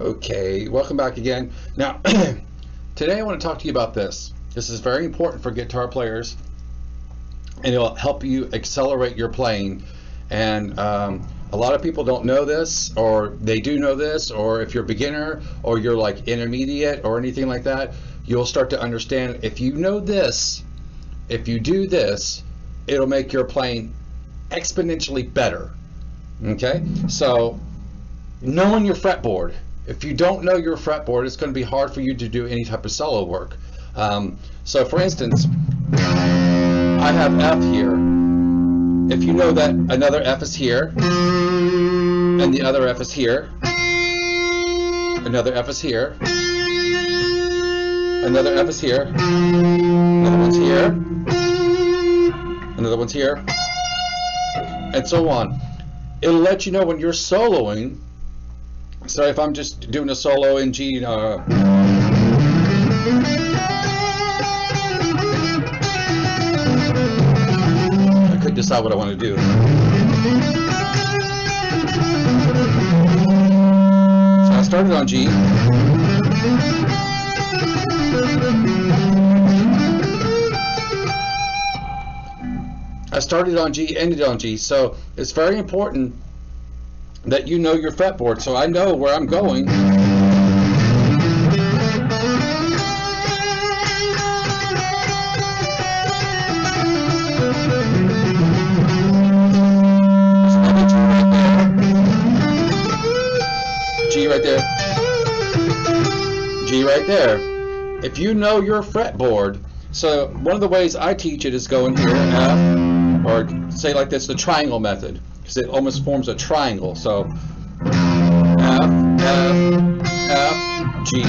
Okay, welcome back again. Now, today I want to talk to you about this. This is very important for guitar players, and it'll help you accelerate your playing. And a lot of people don't know this, or they do know this, or if you're a beginner, or you're like intermediate, or anything like that, you'll start to understand if you know this, if you do this, it'll make your playing exponentially better. Okay, so knowing your fretboard. If you don't know your fretboard, it's going to be hard for you to do any type of solo work. So for instance, I have F here. If you know that another F is here, and the other F is here, another F is here, another F is here, another one's here, another one's here, and so on. It'll let you know when you're soloing. So if I'm just doing a solo in G, I couldn't decide what I want to do. So I started on G. I started on G, ended on G. So it's very important that you know your fretboard, so I know where I'm going. G right there. G right there. If you know your fretboard, so one of the ways I teach it is going here, F, or say like this, the triangle method, because it almost forms a triangle. So F, F, F, G, G,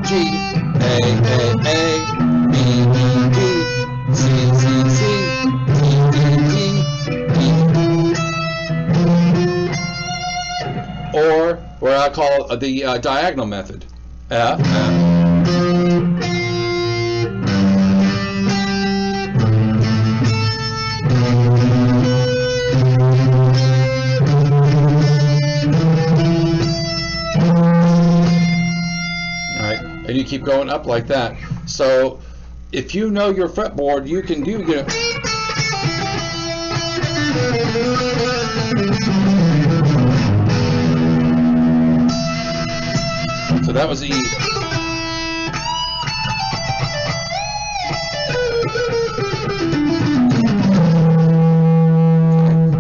G, A, B, B, B, C, C, C, D, D, D, E. Or where I call the diagonal method. F, F. And you keep going up like that. So if you know your fretboard, you can do, you know, so that was E.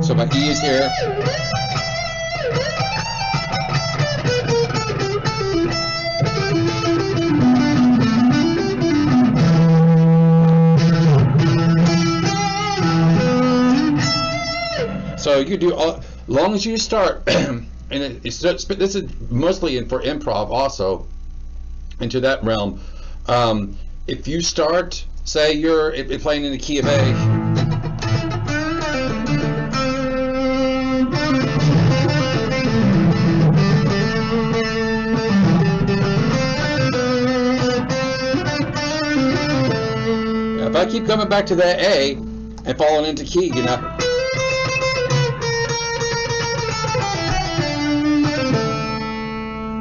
So my E is here. So you do all, long as you start, and this is mostly for improv also, into that realm. If you start, say you're playing in the key of A, if I keep coming back to that A and falling into key, you know.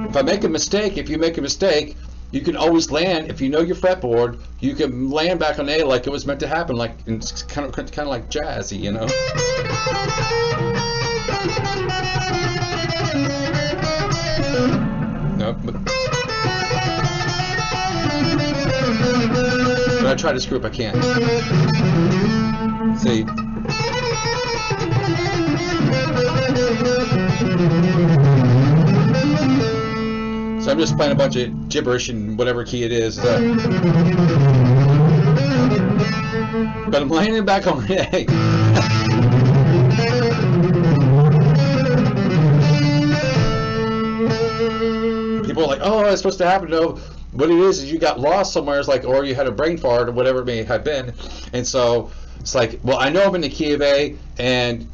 If I make a mistake, if you make a mistake, you can always land. If you know your fretboard, you can land back on A like it was meant to happen, like it's kind of like jazzy, you know. No, but when I try to screw up, I can't. See. So I'm just playing a bunch of gibberish in whatever key it is. But I'm landing back on A. People are like, oh, it's supposed to happen. No, what it is you got lost somewhere. It's like, or you had a brain fart or whatever it may have been. And so it's like, well, I know I'm in the key of A, and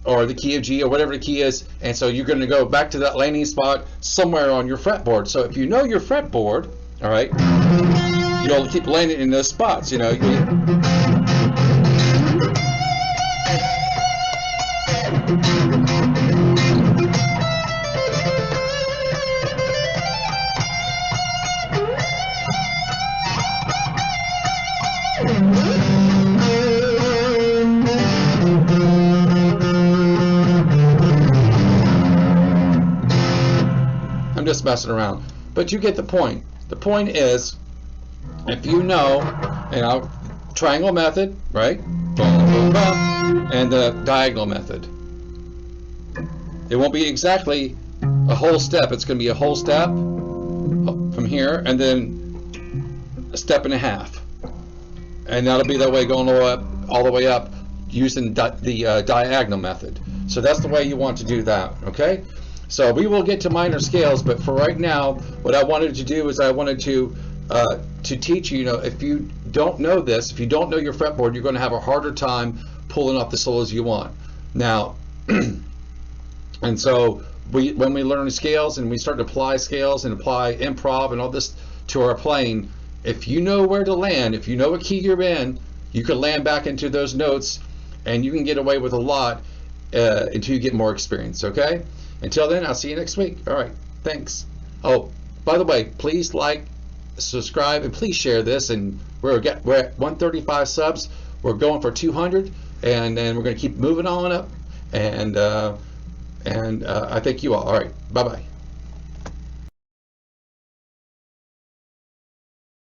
or the key of G, or whatever the key is, and so you're going to go back to that landing spot somewhere on your fretboard. So if you know your fretboard, all right, you'll keep landing in those spots, you know. I'm just messing around, but you get the point. The point is, if you know, triangle method, right? And the diagonal method. It won't be exactly a whole step. It's going to be a whole step from here, and then a step and a half. And that'll be that way going all the way up using the diagonal method. So that's the way you want to do that, okay? So we will get to minor scales, but for right now, what I wanted to do is I wanted to teach you, if you don't know this, if you don't know your fretboard, you're going to have a harder time pulling off the solos you want. Now, and so when we learn scales and we start to apply scales and apply improv and all this to our playing, if you know where to land, if you know what key you're in, you can land back into those notes and you can get away with a lot until you get more experience, okay? Until then, I'll see you next week. All right, thanks. Oh, by the way, please like, subscribe, and please share this. And we're at 135 subs. We're going for 200, and then we're going to keep moving on up. And I thank you all. All right, bye-bye.